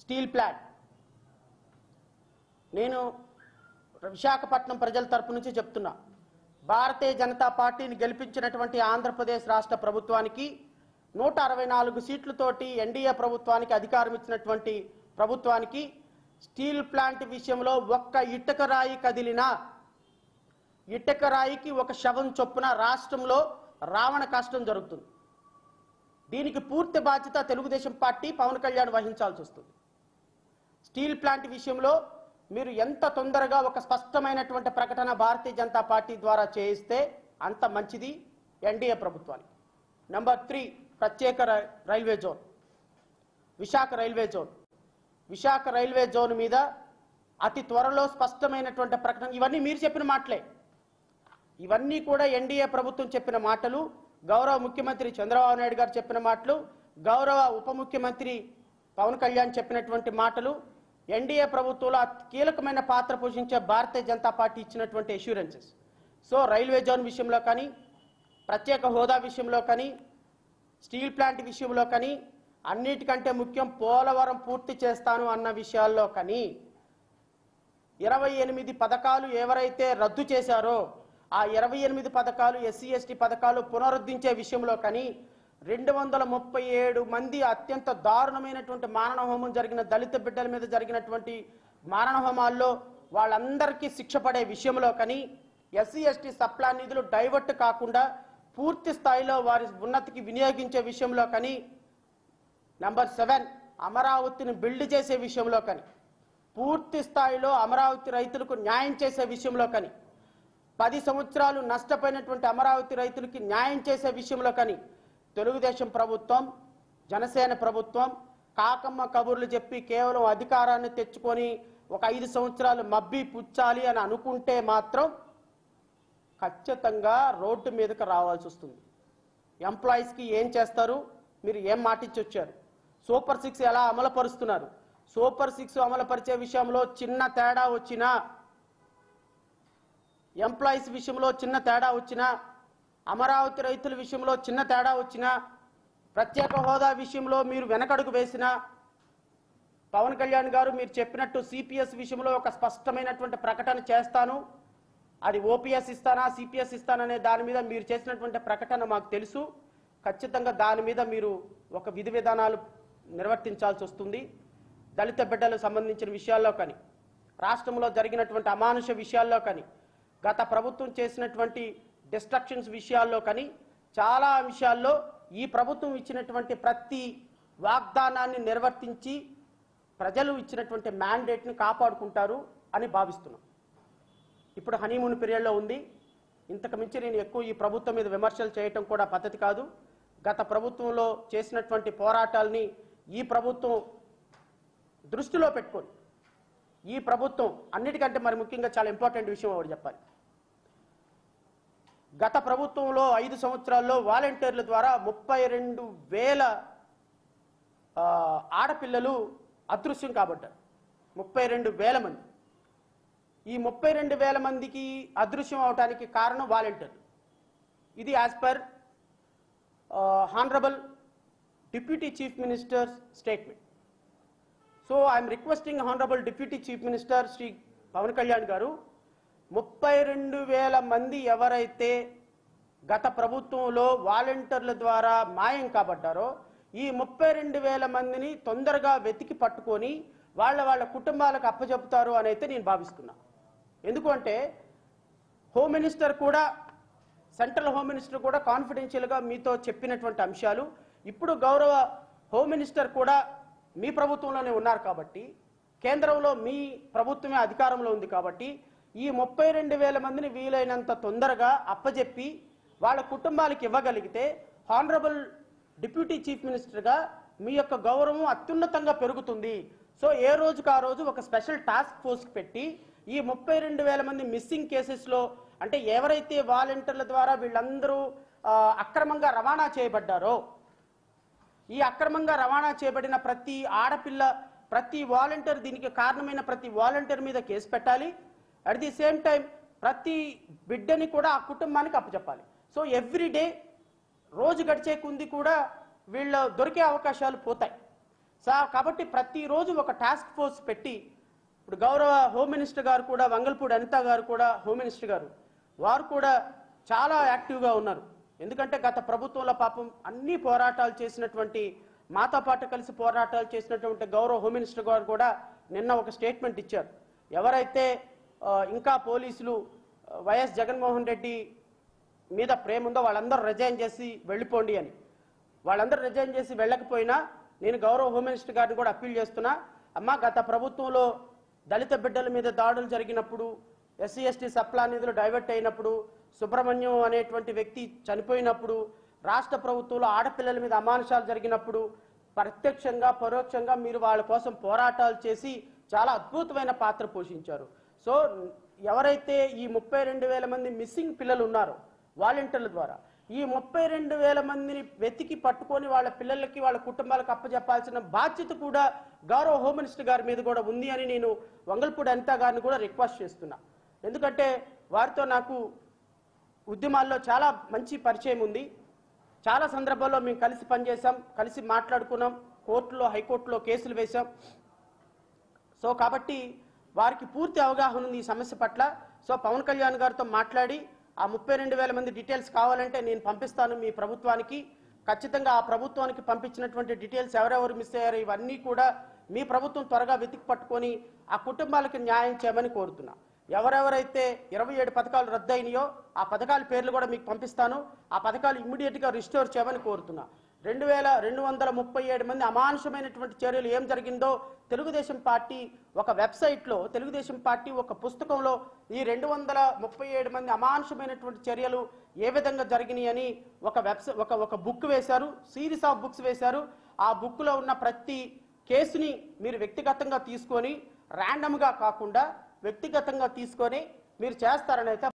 Steel plant నేను విశాఖపట్నం ప్రజల తరపు నుంచి చెప్తున్నా, భారతీయ జనతా పార్టీని గెలిపించినటువంటి ఆంధ్రప్రదేశ్ రాష్ట్ర ప్రభుత్వానికి 164 సీట్లతోటి ఎన్డీఏ ప్రభుత్వానికి అధికారం ఇచ్చినటువంటి ప్రభుత్వానికి స్టీల్ ప్లాంట్ విషయంలో ఒక్క ఇటుక రాయి కదిలినా ఇటుక రాయికి ఒక శవం చొప్పున రాష్ట్రంలో రావణ కష్టం జరుగుతుంది. దీనికి పూర్తి బాధ్యత తెలుగుదేశం పార్టీ పవన్ కళ్యాణ్ వహించాల్సి వస్తుంది. స్టీల్ ప్లాంట్ విషయంలో మీరు ఎంత తొందరగా ఒక స్పష్టమైనటువంటి ప్రకటన భారతీయ జనతా పార్టీ ద్వారా చేయిస్తే అంత మంచిది ఎన్డీఏ ప్రభుత్వానికి. నెంబర్ 3, ప్రత్యేక railway zone, Visakha railway zone. Visakha railway zone మీద అతి త్వరలో స్పష్టమైనటువంటి ప్రకటన. ఇవన్నీ మీరు చెప్పిన మాటలే, ఇవన్నీ కూడా ఎన్డీఏ ప్రభుత్వం చెప్పిన మాటలు, గౌరవ ముఖ్యమంత్రి చంద్రబాబు నాయుడు గారు చెప్పిన మాటలు, గౌరవ ఉప ముఖ్యమంత్రి పవన్ కళ్యాణ్ చెప్పినటువంటి మాటలు, ఎన్డీఏ ప్రభుత్వంలో కీలకమైన పాత్ర పోషించే భారతీయ జనతా పార్టీ ఇచ్చినటువంటి అష్యూరెన్సెస్. సో రైల్వే జోన్ విషయంలో కానీ, ప్రత్యేక హోదా విషయంలో కానీ, స్టీల్ ప్లాంట్ విషయంలో కానీ, అన్నిటికంటే ముఖ్యం పోలవరం పూర్తి చేస్తాను అన్న విషయాల్లో కానీ, 28 పథకాలు ఎవరైతే రద్దు చేశారో ఆ 28 పథకాలు ఎస్సీ ఎస్టీ పథకాలు పునరుద్ధరించే విషయంలో కానీ, 237 మంది అత్యంత దారుణమైనటువంటి మారణ హోమం జరిగిన దళిత బిడ్డల మీద జరిగినటువంటి మారణ హోమాల్లో వాళ్ళందరికీ శిక్ష పడే విషయంలో కానీ, ఎస్సీ ఎస్టీ సప్లాన్ నిధులు డైవర్ట్ కాకుండా పూర్తి స్థాయిలో వారి ఉన్నతికి వినియోగించే విషయంలో కానీ, నెంబర్ 7 అమరావతిని బిల్డ్ చేసే విషయంలో కానీ, పూర్తి స్థాయిలో అమరావతి రైతులకు న్యాయం చేసే విషయంలో కానీ, 10 సంవత్సరాలు నష్టపోయినటువంటి అమరావతి రైతులకి న్యాయం చేసే విషయంలో కానీ తెలుగుదేశం ప్రభుత్వం, జనసేన ప్రభుత్వం కాకమ్మ కబుర్లు చెప్పి కేవలం అధికారాన్ని తెచ్చుకొని ఒక 5 సంవత్సరాలు మబ్బి పుచ్చాలి అని అనుకుంటే మాత్రం ఖచ్చితంగా రోడ్డు మీదకి రావాల్సి వస్తుంది. ఎంప్లాయీస్కి ఏం చేస్తారు, మీరు ఏం మాటించి వచ్చారు, సూపర్ 6 ఎలా అమలుపరుస్తున్నారు, సూపర్ 6 అమలుపరిచే విషయంలో చిన్న తేడా వచ్చినా, ఎంప్లాయీస్ విషయంలో చిన్న తేడా వచ్చినా, అమరావతి రైతుల విషయంలో చిన్న తేడా వచ్చినా, ప్రత్యేక హోదా విషయంలో మీరు వెనకడుగు వేసినా, పవన్ కళ్యాణ్ గారు మీరు చెప్పినట్టు సిపిఎస్ విషయంలో ఒక స్పష్టమైనటువంటి ప్రకటన చేస్తాను, అది ఓపీఎస్ ఇస్తానా సిపిఎస్ ఇస్తాననే దాని మీద మీరు చేసినటువంటి ప్రకటన మాకు తెలుసు. ఖచ్చితంగా దాని మీద మీరు ఒక విధి విధానాలు నిర్వర్తించాల్సి వస్తుంది. దళిత బిడ్డలకు సంబంధించిన విషయాల్లో కానీ, రాష్ట్రంలో జరిగినటువంటి అమానుష విషయాల్లో కానీ, గత ప్రభుత్వం చేసినటువంటి డిస్ట్రక్షన్స్ విషయాల్లో కానీ, చాలా విషయాల్లో ఈ ప్రభుత్వం ఇచ్చినటువంటి ప్రతి వాగ్దానాన్ని నిర్వర్తించి ప్రజలు ఇచ్చినటువంటి మ్యాండేట్ని కాపాడుకుంటారు అని భావిస్తున్నాం. ఇప్పుడు హనీమూన్ పీరియడ్లో ఉంది. ఇంతకు మించి నేను ఎక్కువ ఈ ప్రభుత్వం మీద విమర్శలు చేయటం కూడా పద్ధతి కాదు. గత ప్రభుత్వంలో చేసినటువంటి పోరాటాలని ఈ ప్రభుత్వం దృష్టిలో పెట్టుకొని, ఈ ప్రభుత్వం అన్నిటికంటే మరి ముఖ్యంగా చాలా ఇంపార్టెంట్ విషయం ఒకటి చెప్పాలి. గత ప్రభుత్వంలో 5 సంవత్సరాల్లో వాలంటీర్ల ద్వారా 32,000 ఆడపిల్లలు అదృశ్యం కాబడ్డారు. 32,000 మంది. ఈ 32,000 మందికి అదృశ్యం అవడానికి కారణం వాలంటీర్లు. ఇది as per honourable deputy chief minister statement. So I'm requesting honourable deputy chief minister Shri Pawan Kalyan గారు, 32,000 మంది ఎవరైతే గత ప్రభుత్వంలో వాలంటీర్ల ద్వారా మాయం కాబడ్డారో ఈ 32,000 మందిని తొందరగా వెతికి పట్టుకొని వాళ్ళ కుటుంబాలకు అప్పచెపుతారు అని అయితే నేను భావిస్తున్నా. ఎందుకంటే హోమ్ మినిస్టర్ కూడా, సెంట్రల్ హోమ్ మినిస్టర్ కూడా కాన్ఫిడెన్షియల్గా మీతో చెప్పినటువంటి అంశాలు, ఇప్పుడు గౌరవ హోమ్ మినిస్టర్ కూడా మీ ప్రభుత్వంలోనే ఉన్నారు కాబట్టి, కేంద్రంలో మీ ప్రభుత్వమే అధికారంలో ఉంది కాబట్టి, ఈ 32,000 మందిని వీలైనంత తొందరగా అప్పజెప్పి వాళ్ళ కుటుంబాలకు ఇవ్వగలిగితే హానరబుల్ డిప్యూటీ చీఫ్ మినిస్టర్గా మీ యొక్క గౌరవం అత్యున్నతంగా పెరుగుతుంది. సో ఏ రోజుకు ఆ రోజు ఒక స్పెషల్ టాస్క్ ఫోర్స్ పెట్టి ఈ 32,000 మంది మిస్సింగ్ కేసెస్లో, అంటే ఎవరైతే వాలంటీర్ల ద్వారా వీళ్ళందరూ అక్రమంగా రవాణా చేయబడ్డారో, ఈ అక్రమంగా రవాణా చేయబడిన ప్రతి ఆడపిల్ల, ప్రతి వాలంటీర్, దీనికి కారణమైన ప్రతి వాలంటీర్ మీద కేసు పెట్టాలి. అట్ ది సేమ్ టైం ప్రతి బిడ్డని కూడా ఆ కుటుంబానికి అప్పచెప్పాలి. సో ఎవ్రీ డే, రోజు గడిచే కొంది కూడా వీళ్ళు దొరికే అవకాశాలు పోతాయి. కాబట్టి ప్రతిరోజు ఒక టాస్క్ ఫోర్స్ పెట్టి ఇప్పుడు గౌరవ హోమ్ మినిస్టర్ గారు కూడా వంగల్పూడి అనిత గారు కూడా హోమ్ మినిస్టర్ గారు వారు కూడా చాలా యాక్టివ్గా ఉన్నారు. ఎందుకంటే గత ప్రభుత్వంలో పాపం అన్ని పోరాటాలు చేసినటువంటి మాతో పాటు కలిసి పోరాటాలు చేసినటువంటి గౌరవ హోమ్ మినిస్టర్ గారు కూడా నిన్న ఒక స్టేట్మెంట్ ఇచ్చారు. ఎవరైతే ఇంకా పోలీసులు వైఎస్ జగన్మోహన్ రెడ్డి మీద ప్రేమ ఉందో వాళ్ళందరూ రిజైన్ చేసి వెళ్ళిపోండి అని. వాళ్ళందరూ రిజైన్ చేసి వెళ్ళకపోయినా నేను గౌరవ హోమ్ మినిస్టర్ గారిని కూడా అప్పీల్ చేస్తున్నా, అమ్మ గత ప్రభుత్వంలో దళిత బిడ్డల మీద దాడులు జరిగినప్పుడు, ఎస్సీ ఎస్టీ సప్లా నిధులు డైవర్ట్ అయినప్పుడు, సుబ్రహ్మణ్యం అనేటువంటి వ్యక్తి చనిపోయినప్పుడు, రాష్ట్ర ప్రభుత్వంలో ఆడపిల్లల మీద అమానుషాలు జరిగినప్పుడు ప్రత్యక్షంగా పరోక్షంగా మీరు వాళ్ళ కోసం పోరాటాలు చేసి చాలా అద్భుతమైన పాత్ర పోషించారు. సో ఎవరైతే ఈ 32,000 మంది మిస్సింగ్ పిల్లలు ఉన్నారో వాలంటీర్ల ద్వారా ఈ 32,000 మందిని వెతికి పట్టుకొని వాళ్ళ పిల్లలకి వాళ్ళ కుటుంబాలకు అప్పచెప్పాల్సిన బాధ్యత కూడా గౌరవ హోమ్ మినిస్టర్ గారి మీద కూడా ఉంది అని నేను వంగల్పూడి అనిత గారిని కూడా రిక్వెస్ట్ చేస్తున్నా. ఎందుకంటే వారితో నాకు ఉద్యమాల్లో చాలా మంచి పరిచయం ఉంది. చాలా సందర్భాల్లో మేము కలిసి పనిచేసాం, కలిసి మాట్లాడుకున్నాం, కోర్టులో హైకోర్టులో కేసులు వేశాం. సో కాబట్టి వారికి పూర్తి అవగాహన ఉంది ఈ సమస్య పట్ల. సో పవన్ కళ్యాణ్ గారితో మాట్లాడి ఆ 32,000 మంది డీటెయిల్స్ కావాలంటే నేను పంపిస్తాను మీ ప్రభుత్వానికి. ఖచ్చితంగా ఆ ప్రభుత్వానికి పంపించినటువంటి డీటెయిల్స్ ఎవరెవరు మిస్ అయ్యారో ఇవన్నీ కూడా మీ ప్రభుత్వం త్వరగా వెతికి పట్టుకొని ఆ కుటుంబాలకు న్యాయం చేయమని కోరుతున్నా. ఎవరెవరైతే 27 పథకాలు రద్దయినాయో ఆ పథకాల పేర్లు కూడా మీకు పంపిస్తాను. ఆ పథకాలు ఇమ్మీడియట్గా రిస్టోర్ చేయమని కోరుతున్నా. 2,237 మంది అమానుషమైనటువంటి చర్యలు ఏం జరిగిందో తెలుగుదేశం పార్టీ ఒక వెబ్సైట్లో, తెలుగుదేశం పార్టీ ఒక పుస్తకంలో ఈ 237 మంది అమానుషమైనటువంటి చర్యలు ఏ విధంగా జరిగినాయి అని ఒక బుక్ వేశారు, సిరీస్ ఆఫ్ బుక్స్ వేశారు. ఆ బుక్లో ఉన్న ప్రతి కేసుని మీరు వ్యక్తిగతంగా తీసుకొని, ర్యాండమ్గా కాకుండా వ్యక్తిగతంగా తీసుకొని మీరు చేస్తారని అయితే